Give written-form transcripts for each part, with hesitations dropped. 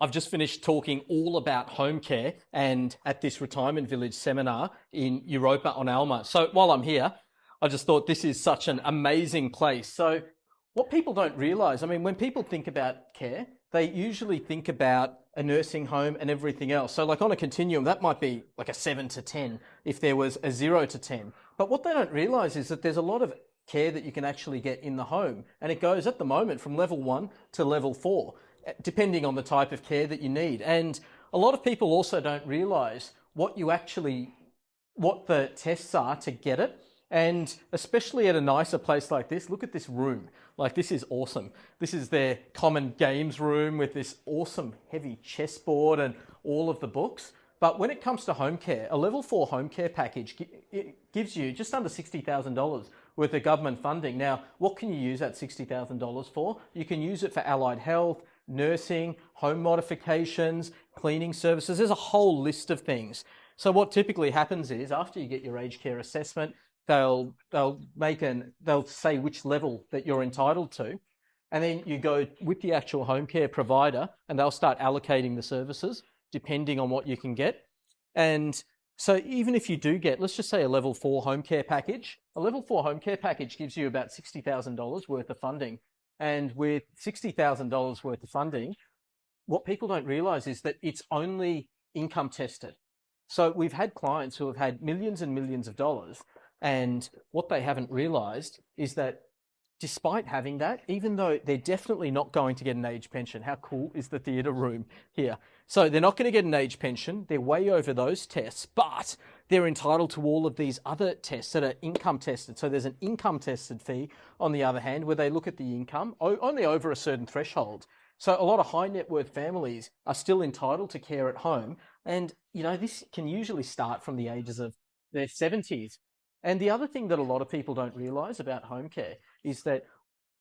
I've just finished talking all about home care and at this retirement village seminar in Europa on Alma. So while I'm here, I just thought this is such an amazing place. So what people don't realize, I mean, when people think about care, they usually think about a nursing home and everything else. So like on a continuum, that might be like a 7 to 10 if there was a 0 to 10. But what they don't realize is that there's a lot of care that you can actually get in the home. And it goes at the moment from level 1 to level 4, depending on the type of care that you need. And a lot of people also don't realize what the tests are to get it. And especially at a nicer place like this, look at this room. Like, this is awesome. This is their common games room with this awesome heavy chessboard and all of the books. But when it comes to home care, a level 4 home care package it gives you just under $60,000 worth of government funding. Now, what can you use that $60,000 for? You can use it for allied health, nursing, home modifications, cleaning services. There's a whole list of things. So what typically happens is after you get your aged care assessment, they'll say which level that you're entitled to, and then you go with the actual home care provider and they'll start allocating the services depending on what you can get. And so even if you do get, let's just say, a level 4 home care package, a level 4 home care package gives you about $60,000 worth of funding. And with $60,000 worth of funding, what people don't realize is that it's only income tested. So we've had clients who have had millions and millions of dollars, and what they haven't realized is that despite having that, even though they're definitely not going to get an age pension, how cool is the theatre room here? So they're not going to get an age pension. They're way over those tests, but they're entitled to all of these other tests that are income tested. So there's an income tested fee on the other hand, where they look at the income only over a certain threshold. So a lot of high net worth families are still entitled to care at home. And, you know, this can usually start from the ages of their 70s. And the other thing that a lot of people don't realize about home care is that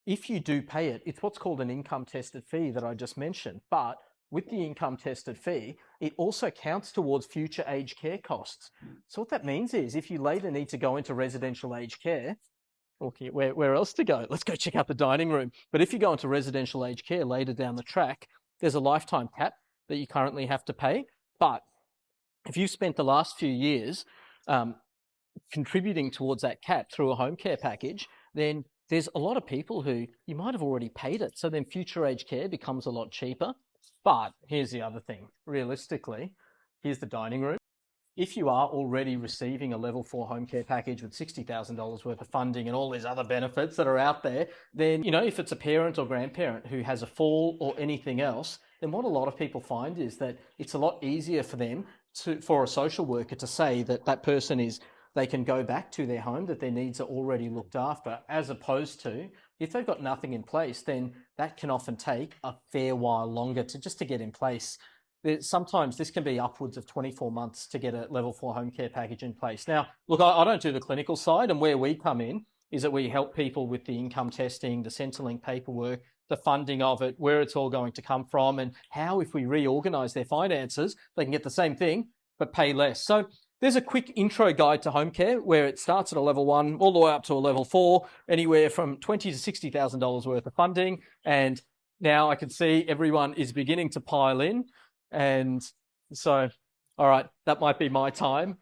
if you do pay it, it's what's called an income tested fee that I just mentioned. But with the income tested fee, it also counts towards future aged care costs. So what that means is if you later need to go into residential aged care, okay, where else to go? Let's go check out the dining room. But if you go into residential aged care later down the track, there's a lifetime cap that you currently have to pay. But if you've spent the last few years contributing towards that cap through a home care package, then there's a lot of people who you might have already paid it. So then future aged care becomes a lot cheaper. But here's the other thing. Realistically, here's the dining room. If you are already receiving a level 4 home care package with $60,000 worth of funding and all these other benefits that are out there, then, you know, if it's a parent or grandparent who has a fall or anything else, then what a lot of people find is that it's a lot easier for them for a social worker to say that that person they can go back to their home, that their needs are already looked after, as opposed to if they've got nothing in place, then that can often take a fair while longer to get in place. Sometimes this can be upwards of 24 months to get a level 4 home care package in place. Now, look, I don't do the clinical side, and where we come in is that we help people with the income testing, the Centrelink paperwork, the funding of it, where it's all going to come from, and how if we reorganise their finances, they can get the same thing but pay less. So there's a quick intro guide to home care where it starts at a level 1 all the way up to a level 4, anywhere from $20,000 to $60,000 worth of funding. And now I can see everyone is beginning to pile in. And so, all right, that might be my time.